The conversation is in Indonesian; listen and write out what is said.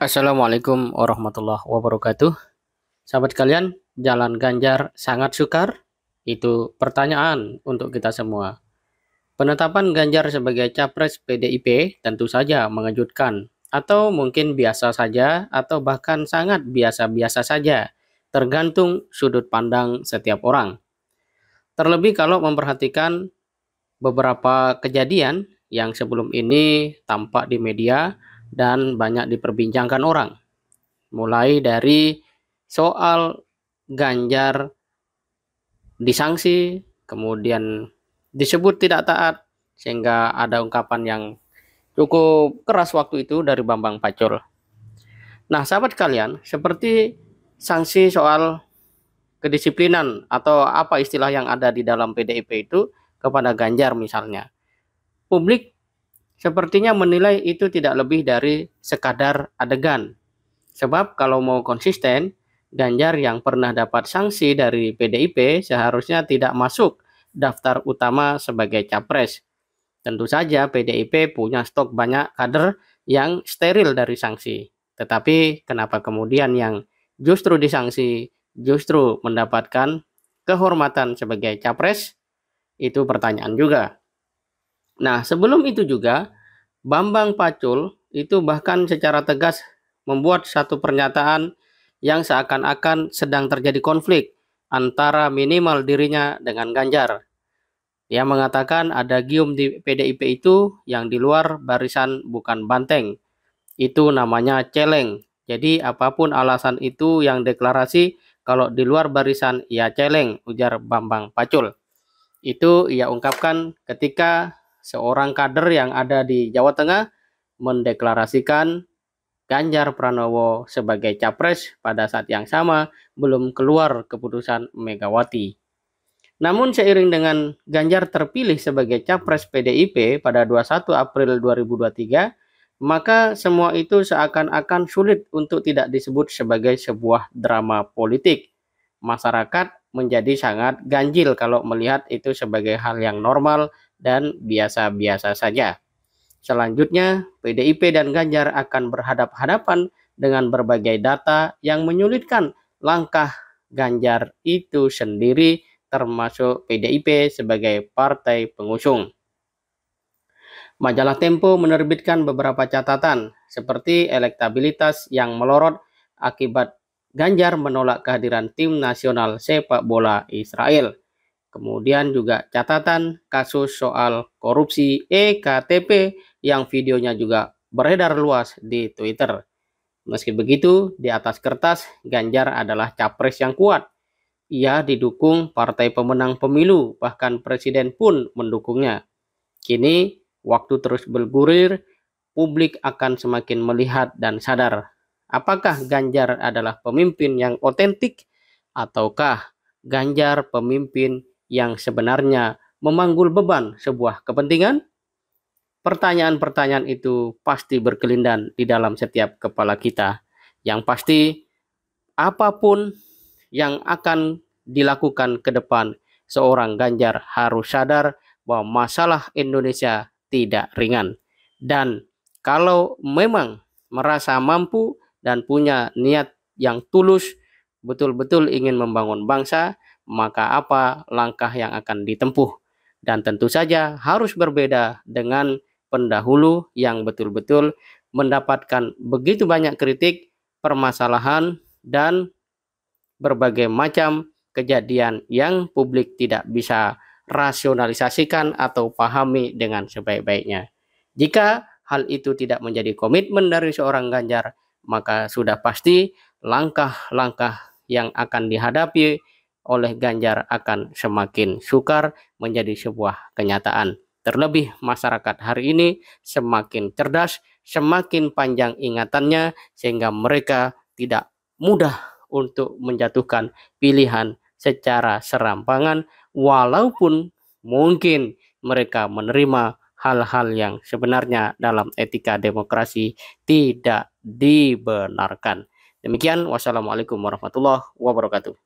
Assalamualaikum warahmatullahi wabarakatuh. Sahabat kalian, jalan Ganjar sangat sukar? Itu pertanyaan untuk kita semua. Penetapan Ganjar sebagai capres PDIP tentu saja mengejutkan, atau mungkin biasa saja, atau bahkan sangat biasa-biasa saja, tergantung sudut pandang setiap orang. Terlebih kalau memperhatikan beberapa kejadian yang sebelum ini tampak di media dan banyak diperbincangkan orang. Mulai dari soal Ganjar disanksi, kemudian disebut tidak taat, sehingga ada ungkapan yang cukup keras waktu itu dari Bambang Pacul. Nah, sahabat kalian, seperti sanksi soal kedisiplinan atau apa istilah yang ada di dalam PDIP itu kepada Ganjar misalnya. Publik sepertinya menilai itu tidak lebih dari sekadar adegan. Sebab kalau mau konsisten, Ganjar yang pernah dapat sanksi dari PDIP seharusnya tidak masuk daftar utama sebagai capres. Tentu saja PDIP punya stok banyak kader yang steril dari sanksi. Tetapi kenapa kemudian yang justru disanksi justru mendapatkan kehormatan sebagai capres? Itu pertanyaan juga. Nah, sebelum itu juga Bambang Pacul itu bahkan secara tegas membuat satu pernyataan yang seakan-akan sedang terjadi konflik antara minimal dirinya dengan Ganjar. Dia mengatakan ada gium di PDIP itu yang di luar barisan bukan banteng. Itu namanya celeng. Jadi apapun alasan itu yang deklarasi, kalau di luar barisan ya celeng, ujar Bambang Pacul. Itu ia ungkapkan ketika seorang kader yang ada di Jawa Tengah mendeklarasikan Ganjar Pranowo sebagai capres pada saat yang sama belum keluar keputusan Megawati. Namun seiring dengan Ganjar terpilih sebagai capres PDIP pada 21 April 2023, maka semua itu seakan-akan sulit untuk tidak disebut sebagai sebuah drama politik. Masyarakat menjadi sangat ganjil kalau melihat itu sebagai hal yang normal dan biasa-biasa saja. Selanjutnya, PDIP dan Ganjar akan berhadap-hadapan dengan berbagai data yang menyulitkan langkah Ganjar itu sendiri, termasuk PDIP sebagai partai pengusung. Majalah Tempo menerbitkan beberapa catatan, seperti elektabilitas yang melorot akibat Ganjar menolak kehadiran tim nasional sepak bola Israel. Kemudian juga catatan kasus soal korupsi EKTP yang videonya juga beredar luas di Twitter. Meski begitu, di atas kertas Ganjar adalah capres yang kuat. Ia didukung partai pemenang pemilu, bahkan presiden pun mendukungnya. Kini, waktu terus bergulir, publik akan semakin melihat dan sadar. Apakah Ganjar adalah pemimpin yang otentik, ataukah Ganjar pemimpin yang sebenarnya memanggul beban sebuah kepentingan? Pertanyaan-pertanyaan itu pasti berkelindan di dalam setiap kepala kita. Yang pasti, apapun yang akan dilakukan ke depan, seorang Ganjar harus sadar bahwa masalah Indonesia tidak ringan. Dan kalau memang merasa mampu dan punya niat yang tulus, betul-betul ingin membangun bangsa, maka apa langkah yang akan ditempuh? Dan tentu saja harus berbeda dengan pendahulu yang betul-betul mendapatkan begitu banyak kritik, permasalahan, dan berbagai macam kejadian yang publik tidak bisa rasionalisasikan atau pahami dengan sebaik-baiknya. Jika hal itu tidak menjadi komitmen dari seorang Ganjar, maka sudah pasti langkah-langkah yang akan dihadapi oleh Ganjar akan semakin sukar menjadi sebuah kenyataan. Terlebih masyarakat hari ini semakin cerdas, semakin panjang ingatannya, sehingga mereka tidak mudah untuk menjatuhkan pilihan secara serampangan, walaupun mungkin mereka menerima hal-hal yang sebenarnya dalam etika demokrasi tidak dibenarkan. Demikian, wassalamualaikum warahmatullahi wabarakatuh.